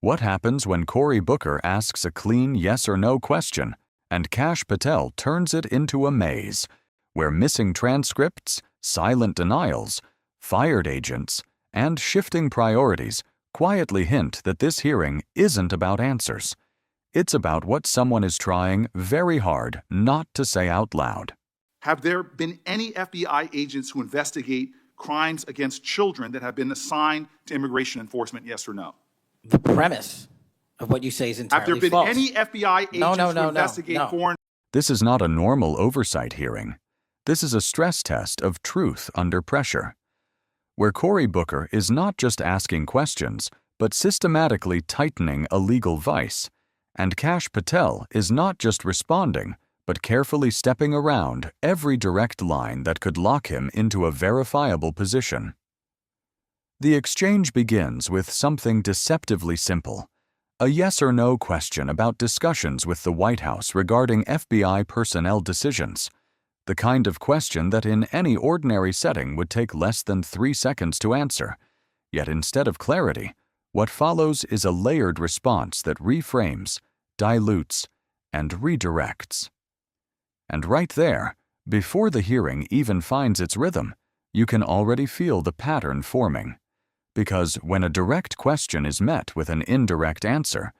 What happens when Cory Booker asks a clean yes or no question and Kash Patel turns it into a maze, where missing transcripts, silent denials, fired agents, and shifting priorities quietly hint that this hearing isn't about answers. It's about what someone is trying very hard not to say out loud. Have there been any FBI agents who investigate crimes against children that have been assigned to immigration enforcement, yes or no? The premise of what you say is entirely false. Have there been any FBI agents who investigate foreign... This is not a normal oversight hearing. This is a stress test of truth under pressure, where Cory Booker is not just asking questions, but systematically tightening a legal vice, and Kash Patel is not just responding, but carefully stepping around every direct line that could lock him into a verifiable position. The exchange begins with something deceptively simple, a yes or no question about discussions with the White House regarding FBI personnel decisions, the kind of question that in any ordinary setting would take less than 3 seconds to answer. Yet instead of clarity, what follows is a layered response that reframes, dilutes, and redirects. And right there, before the hearing even finds its rhythm, you can already feel the pattern forming. Because when a direct question is met with an indirect answer,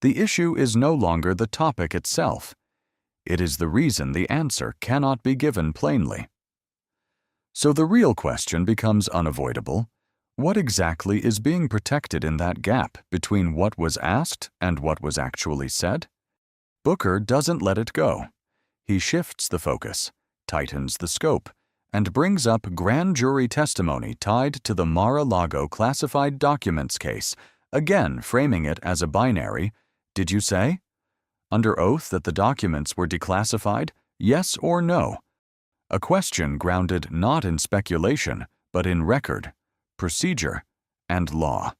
the issue is no longer the topic itself. It is the reason the answer cannot be given plainly. So the real question becomes unavoidable. What exactly is being protected in that gap between what was asked and what was actually said? Booker doesn't let it go. He shifts the focus, tightens the scope, and brings up grand jury testimony tied to the Mar-a-Lago classified documents case, again framing it as a binary, "Did you say?" Under oath that the documents were declassified, yes or no? A question grounded not in speculation, but in record, procedure, and law.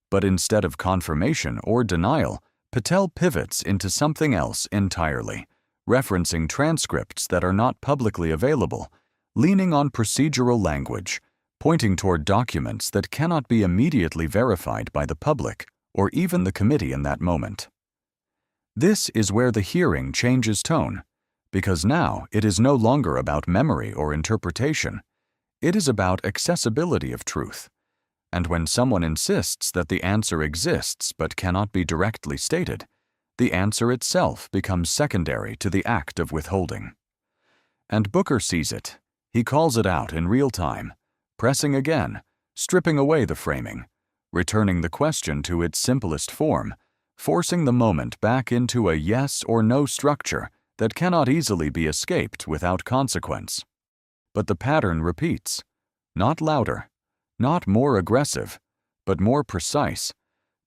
But instead of confirmation or denial, Patel pivots into something else entirely, referencing transcripts that are not publicly available, leaning on procedural language, pointing toward documents that cannot be immediately verified by the public or even the committee in that moment. This is where the hearing changes tone, because now it is no longer about memory or interpretation. It is about accessibility of truth. And when someone insists that the answer exists but cannot be directly stated, the answer itself becomes secondary to the act of withholding. And Booker sees it. He calls it out in real time, pressing again, stripping away the framing, returning the question to its simplest form, forcing the moment back into a yes or no structure that cannot easily be escaped without consequence. But the pattern repeats, not louder, not more aggressive, but more precise,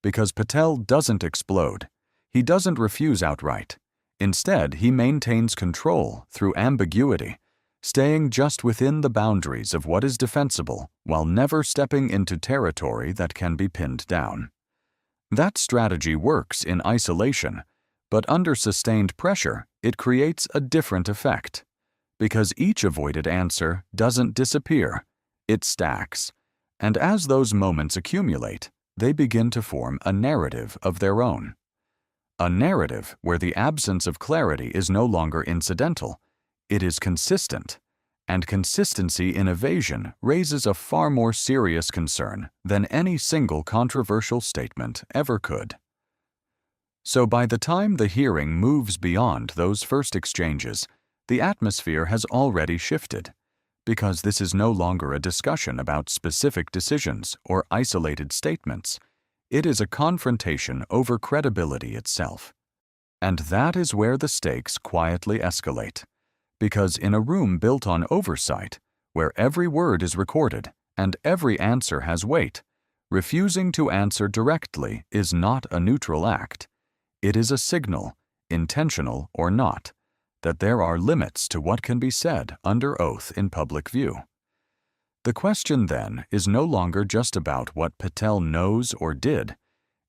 because Patel doesn't explode. He doesn't refuse outright. Instead, he maintains control through ambiguity, staying just within the boundaries of what is defensible while never stepping into territory that can be pinned down. That strategy works in isolation, but under sustained pressure, it creates a different effect. Because each avoided answer doesn't disappear, it stacks. And as those moments accumulate, they begin to form a narrative of their own. A narrative where the absence of clarity is no longer incidental. It is consistent, and consistency in evasion raises a far more serious concern than any single controversial statement ever could. So by the time the hearing moves beyond those first exchanges, the atmosphere has already shifted, because this is no longer a discussion about specific decisions or isolated statements. It is a confrontation over credibility itself. And that is where the stakes quietly escalate. Because in a room built on oversight, where every word is recorded and every answer has weight, refusing to answer directly is not a neutral act. It is a signal, intentional or not, that there are limits to what can be said under oath in public view. The question then is no longer just about what Patel knows or did.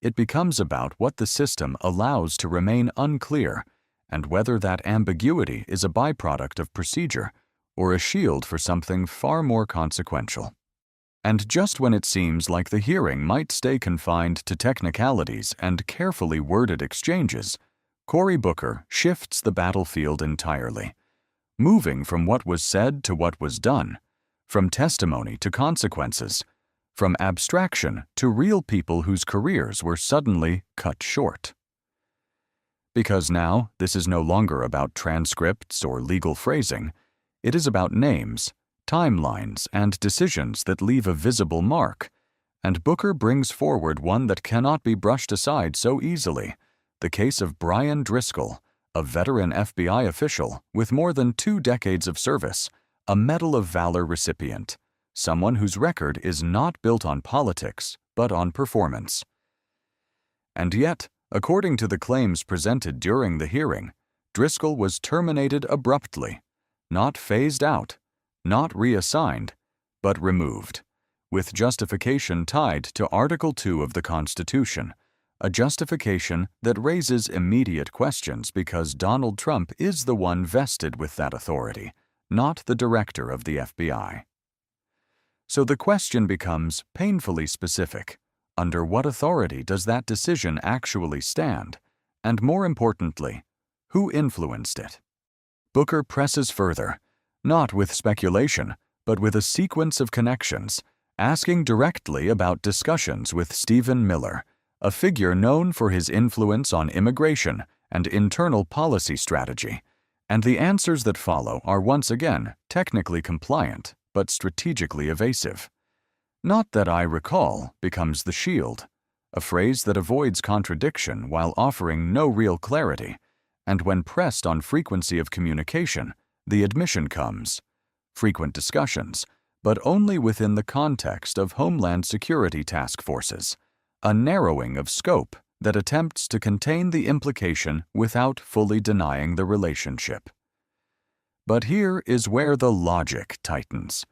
It becomes about what the system allows to remain unclear, and whether that ambiguity is a byproduct of procedure or a shield for something far more consequential. And just when it seems like the hearing might stay confined to technicalities and carefully worded exchanges, Cory Booker shifts the battlefield entirely, moving from what was said to what was done, from testimony to consequences, from abstraction to real people whose careers were suddenly cut short. Because now this is no longer about transcripts or legal phrasing, it is about names, timelines, and decisions that leave a visible mark, and Booker brings forward one that cannot be brushed aside so easily, the case of Brian Driscoll, a veteran FBI official with more than 2 decades of service, a Medal of Valor recipient, someone whose record is not built on politics, but on performance. And yet, according to the claims presented during the hearing, Driscoll was terminated abruptly, not phased out, not reassigned, but removed, with justification tied to Article 2 of the Constitution, a justification that raises immediate questions because Donald Trump is the one vested with that authority, not the director of the FBI. So the question becomes painfully specific. Under what authority does that decision actually stand? And more importantly, who influenced it? Booker presses further, not with speculation, but with a sequence of connections, asking directly about discussions with Stephen Miller, a figure known for his influence on immigration and internal policy strategy, and the answers that follow are once again technically compliant, but strategically evasive. Not that I recall becomes the shield, a phrase that avoids contradiction while offering no real clarity, and when pressed on frequency of communication, the admission comes. Frequent discussions, but only within the context of Homeland Security task forces, a narrowing of scope that attempts to contain the implication without fully denying the relationship. But here is where the logic tightens.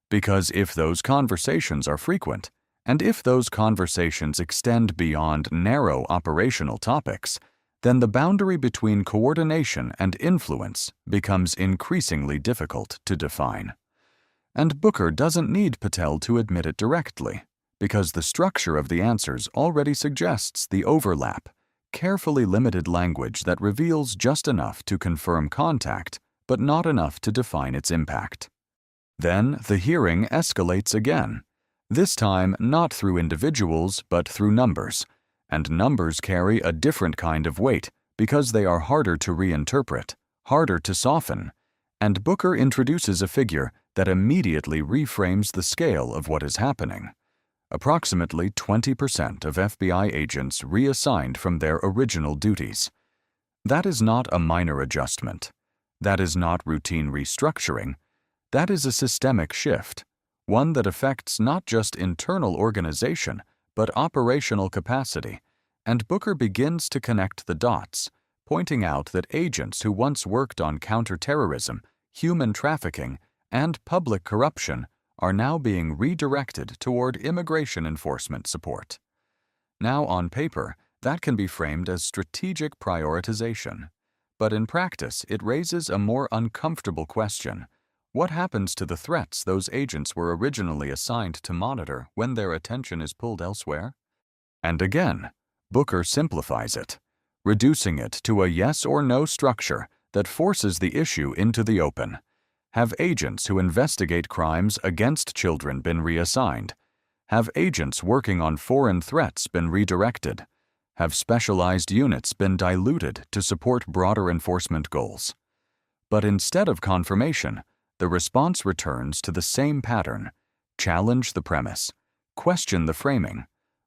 Because if those conversations are frequent, and if those conversations extend beyond narrow operational topics, then the boundary between coordination and influence becomes increasingly difficult to define. And Booker doesn't need Patel to admit it directly, because the structure of the answers already suggests the overlap, carefully limited language that reveals just enough to confirm contact, but not enough to define its impact. Then the hearing escalates again, this time not through individuals but through numbers, and numbers carry a different kind of weight because they are harder to reinterpret, harder to soften, and Booker introduces a figure that immediately reframes the scale of what is happening. Approximately 20% of FBI agents reassigned from their original duties. That is not a minor adjustment. That is not routine restructuring. That is a systemic shift, one that affects not just internal organization, but operational capacity, and Booker begins to connect the dots, pointing out that agents who once worked on counterterrorism, human trafficking, and public corruption are now being redirected toward immigration enforcement support. Now, on paper, that can be framed as strategic prioritization, but in practice it raises a more uncomfortable question. What happens to the threats those agents were originally assigned to monitor when their attention is pulled elsewhere? And again, Booker simplifies it, reducing it to a yes or no structure that forces the issue into the open. Have agents who investigate crimes against children been reassigned? Have agents working on foreign threats been redirected? Have specialized units been diluted to support broader enforcement goals? But instead of confirmation, the response returns to the same pattern: challenge the premise, question the framing,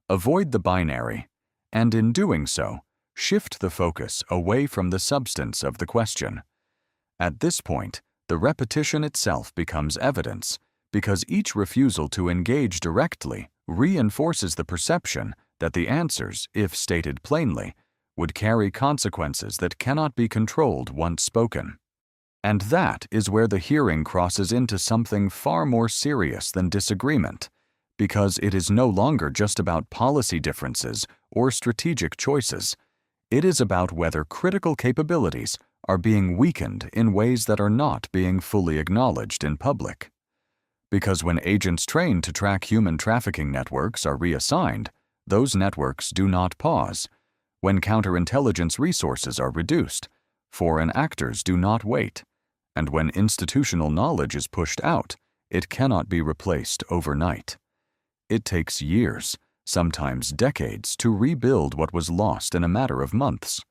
avoid the binary, and in doing so, shift the focus away from the substance of the question. At this point, the repetition itself becomes evidence, because each refusal to engage directly reinforces the perception that the answers, if stated plainly, would carry consequences that cannot be controlled once spoken. And that is where the hearing crosses into something far more serious than disagreement, because it is no longer just about policy differences or strategic choices. It is about whether critical capabilities are being weakened in ways that are not being fully acknowledged in public. Because when agents trained to track human trafficking networks are reassigned, those networks do not pause. When counterintelligence resources are reduced, foreign actors do not wait. And when institutional knowledge is pushed out, it cannot be replaced overnight. It takes years, sometimes decades, to rebuild what was lost in a matter of months.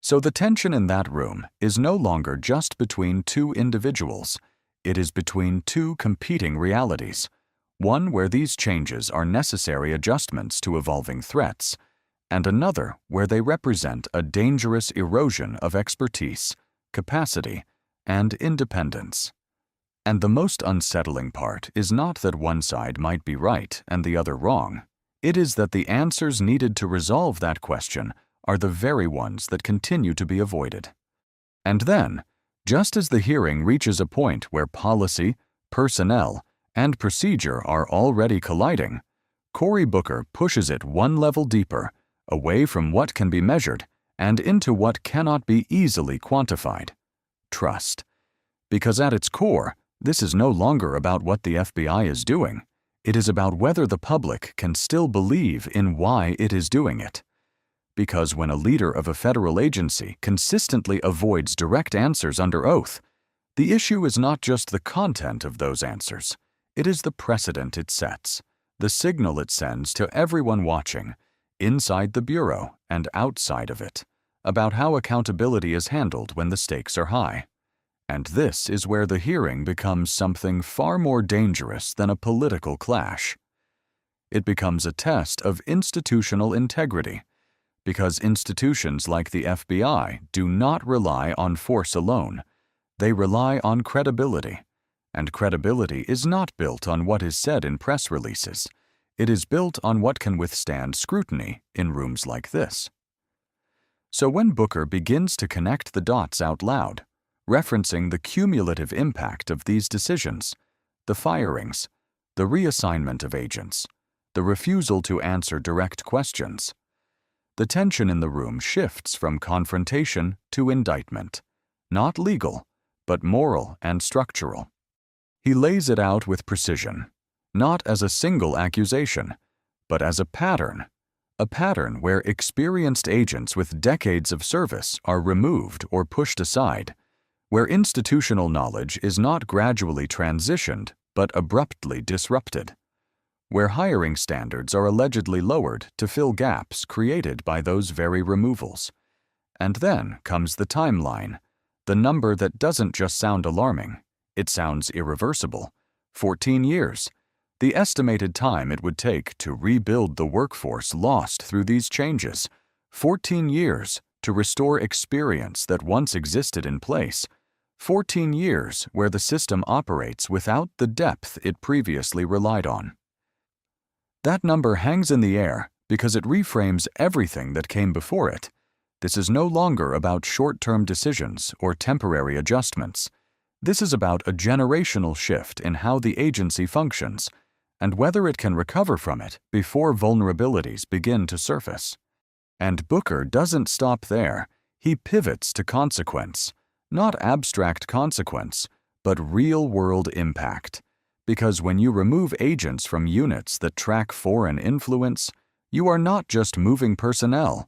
So the tension in that room is no longer just between two individuals. It is between two competing realities, one where these changes are necessary adjustments to evolving threats, and another where they represent a dangerous erosion of expertise, capacity, and independence. And the most unsettling part is not that one side might be right and the other wrong. It is that the answers needed to resolve that question are the very ones that continue to be avoided. And then, just as the hearing reaches a point where policy, personnel, and procedure are already colliding, Cory Booker pushes it one level deeper, away from what can be measured and into what cannot be easily quantified: trust. Because at its core, this is no longer about what the FBI is doing. It is about whether the public can still believe in why it is doing it. Because when a leader of a federal agency consistently avoids direct answers under oath, the issue is not just the content of those answers. It is the precedent it sets, the signal it sends to everyone watching, inside the Bureau and outside of it, about how accountability is handled when the stakes are high. And this is where the hearing becomes something far more dangerous than a political clash. It becomes a test of institutional integrity, because institutions like the FBI do not rely on force alone. They rely on credibility, and credibility is not built on what is said in press releases. It is built on what can withstand scrutiny in rooms like this. So when Booker begins to connect the dots out loud, referencing the cumulative impact of these decisions, the firings, the reassignment of agents, the refusal to answer direct questions, the tension in the room shifts from confrontation to indictment, not legal, but moral and structural. He lays it out with precision, not as a single accusation, but as a pattern where experienced agents with decades of service are removed or pushed aside, where institutional knowledge is not gradually transitioned but abruptly disrupted, where hiring standards are allegedly lowered to fill gaps created by those very removals. And then comes the timeline, the number that doesn't just sound alarming, it sounds irreversible: 14 years. The estimated time it would take to rebuild the workforce lost through these changes. 14 years to restore experience that once existed in place. 14 years where the system operates without the depth it previously relied on. That number hangs in the air because it reframes everything that came before it. This is no longer about short-term decisions or temporary adjustments. This is about a generational shift in how the agency functions and whether it can recover from it before vulnerabilities begin to surface. And Booker doesn't stop there. He pivots to consequence, not abstract consequence, but real-world impact. Because when you remove agents from units that track foreign influence, you are not just moving personnel,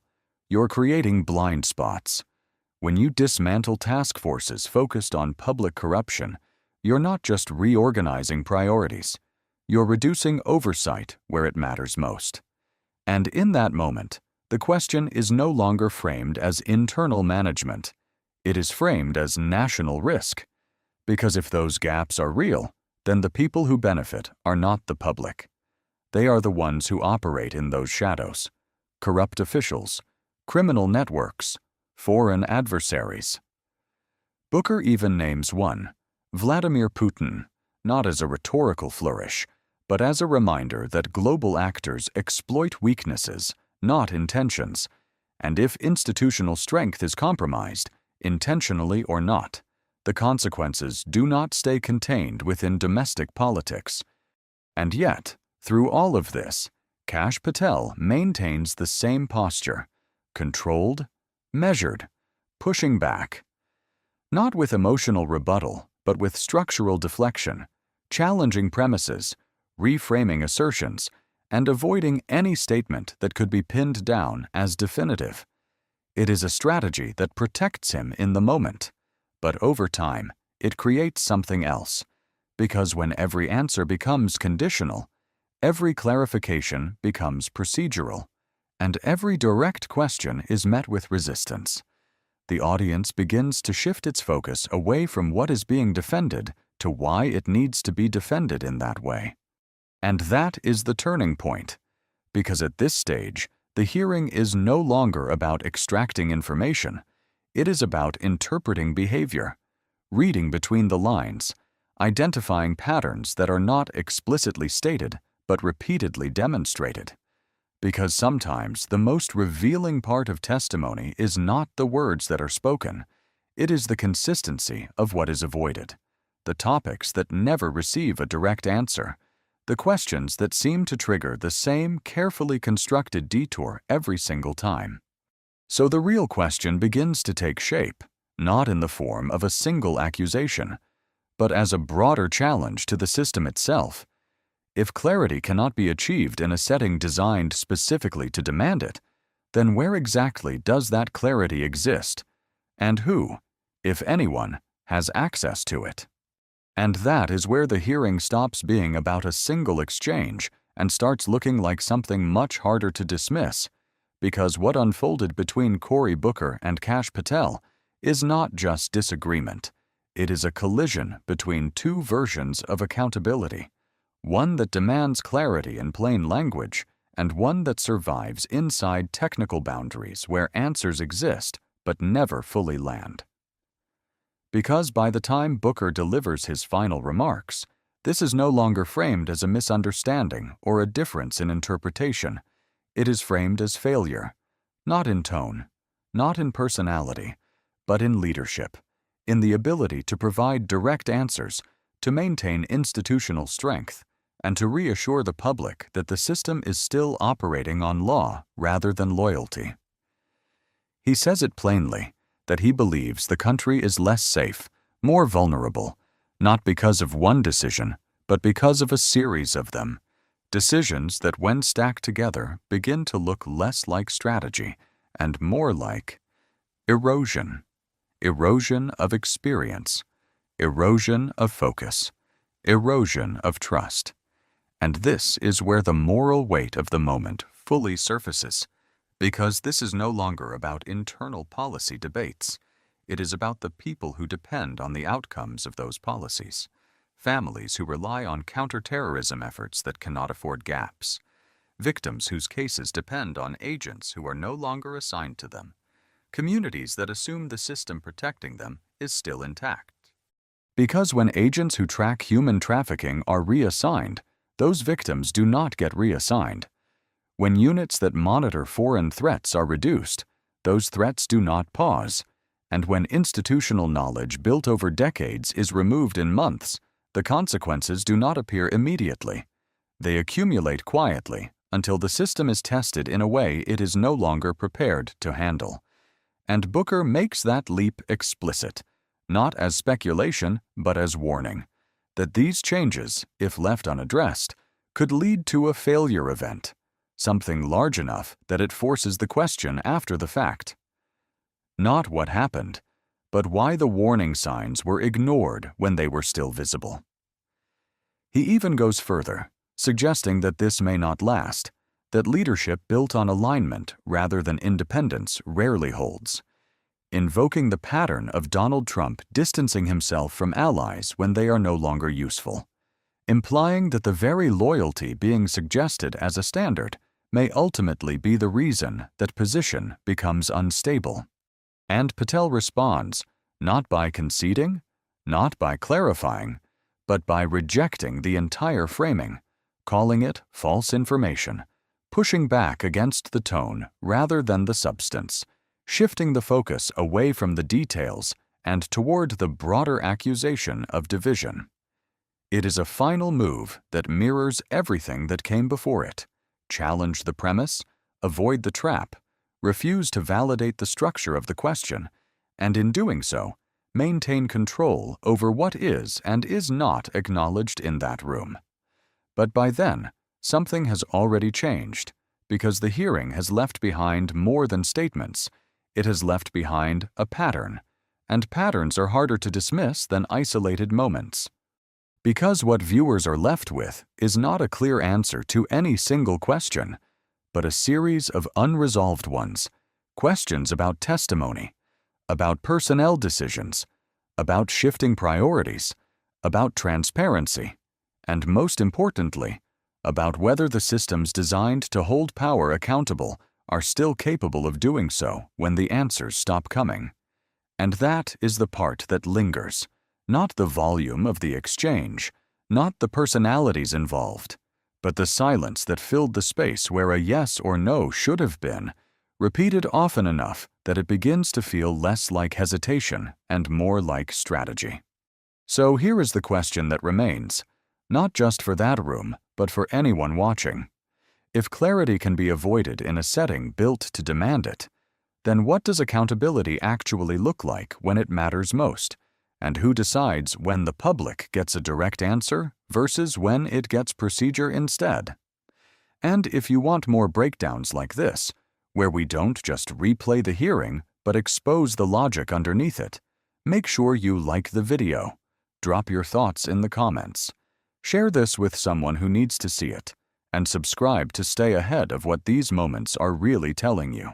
you're creating blind spots. When you dismantle task forces focused on public corruption, you're not just reorganizing priorities, you're reducing oversight where it matters most. And in that moment, the question is no longer framed as internal management. It is framed as national risk. Because if those gaps are real, then the people who benefit are not the public. They are the ones who operate in those shadows: corrupt officials, criminal networks, foreign adversaries. Booker even names one, Vladimir Putin, not as a rhetorical flourish, but as a reminder that global actors exploit weaknesses, not intentions, and if institutional strength is compromised, intentionally or not, the consequences do not stay contained within domestic politics. And yet, through all of this, Kash Patel maintains the same posture: controlled, measured, pushing back. Not with emotional rebuttal, but with structural deflection, challenging premises, reframing assertions, and avoiding any statement that could be pinned down as definitive. It is a strategy that protects him in the moment, but over time, it creates something else, because when every answer becomes conditional, every clarification becomes procedural, and every direct question is met with resistance. The audience begins to shift its focus away from what is being defended to why it needs to be defended in that way. And that is the turning point, because at this stage, the hearing is no longer about extracting information. It is about interpreting behavior, reading between the lines, identifying patterns that are not explicitly stated but repeatedly demonstrated. Because sometimes the most revealing part of testimony is not the words that are spoken, it is the consistency of what is avoided, the topics that never receive a direct answer, the questions that seem to trigger the same carefully constructed detour every single time. So the real question begins to take shape, not in the form of a single accusation, but as a broader challenge to the system itself. If clarity cannot be achieved in a setting designed specifically to demand it, then where exactly does that clarity exist, and who, if anyone, has access to it? And that is where the hearing stops being about a single exchange and starts looking like something much harder to dismiss, because what unfolded between Cory Booker and Kash Patel is not just disagreement. It is a collision between two versions of accountability, one that demands clarity in plain language and one that survives inside technical boundaries where answers exist but never fully land. Because by the time Booker delivers his final remarks, this is no longer framed as a misunderstanding or a difference in interpretation. It is framed as failure, not in tone, not in personality, but in leadership, in the ability to provide direct answers, to maintain institutional strength, and to reassure the public that the system is still operating on law rather than loyalty. He says it plainly, that he believes the country is less safe, more vulnerable, not because of one decision, but because of a series of them. Decisions that, when stacked together, begin to look less like strategy and more like erosion. Erosion of experience, erosion of focus, erosion of trust. And this is where the moral weight of the moment fully surfaces, because this is no longer about internal policy debates. It is about the people who depend on the outcomes of those policies, families who rely on counterterrorism efforts that cannot afford gaps, victims whose cases depend on agents who are no longer assigned to them, communities that assume the system protecting them is still intact. Because when agents who track human trafficking are reassigned, those victims do not get reassigned. When units that monitor foreign threats are reduced, those threats do not pause. And when institutional knowledge built over decades is removed in months, the consequences do not appear immediately. They accumulate quietly until the system is tested in a way it is no longer prepared to handle. And Booker makes that leap explicit, not as speculation but as warning, that these changes, if left unaddressed, could lead to a failure event, something large enough that it forces the question after the fact. Not what happened, but why the warning signs were ignored when they were still visible. He even goes further, suggesting that this may not last, that leadership built on alignment rather than independence rarely holds, invoking the pattern of Donald Trump distancing himself from allies when they are no longer useful, implying that the very loyalty being suggested as a standard may ultimately be the reason that position becomes unstable. And Patel responds, not by conceding, not by clarifying, but by rejecting the entire framing, calling it false information, pushing back against the tone rather than the substance, shifting the focus away from the details and toward the broader accusation of division. It is a final move that mirrors everything that came before it: challenge the premise, avoid the trap, refuse to validate the structure of the question, and in doing so, maintain control over what is and is not acknowledged in that room. But by then, something has already changed, because the hearing has left behind more than statements. It has left behind a pattern, and patterns are harder to dismiss than isolated moments. Because what viewers are left with is not a clear answer to any single question, but a series of unresolved ones, questions about testimony, about personnel decisions, about shifting priorities, about transparency, and most importantly, about whether the systems designed to hold power accountable are still capable of doing so when the answers stop coming. And that is the part that lingers, not the volume of the exchange, not the personalities involved, but the silence that filled the space where a yes or no should have been, repeated often enough that it begins to feel less like hesitation and more like strategy. So here is the question that remains, not just for that room, but for anyone watching. If clarity can be avoided in a setting built to demand it, then what does accountability actually look like when it matters most? And who decides when the public gets a direct answer versus when it gets procedure instead? And if you want more breakdowns like this, where we don't just replay the hearing but expose the logic underneath it, make sure you like the video, drop your thoughts in the comments, share this with someone who needs to see it, and subscribe to stay ahead of what these moments are really telling you.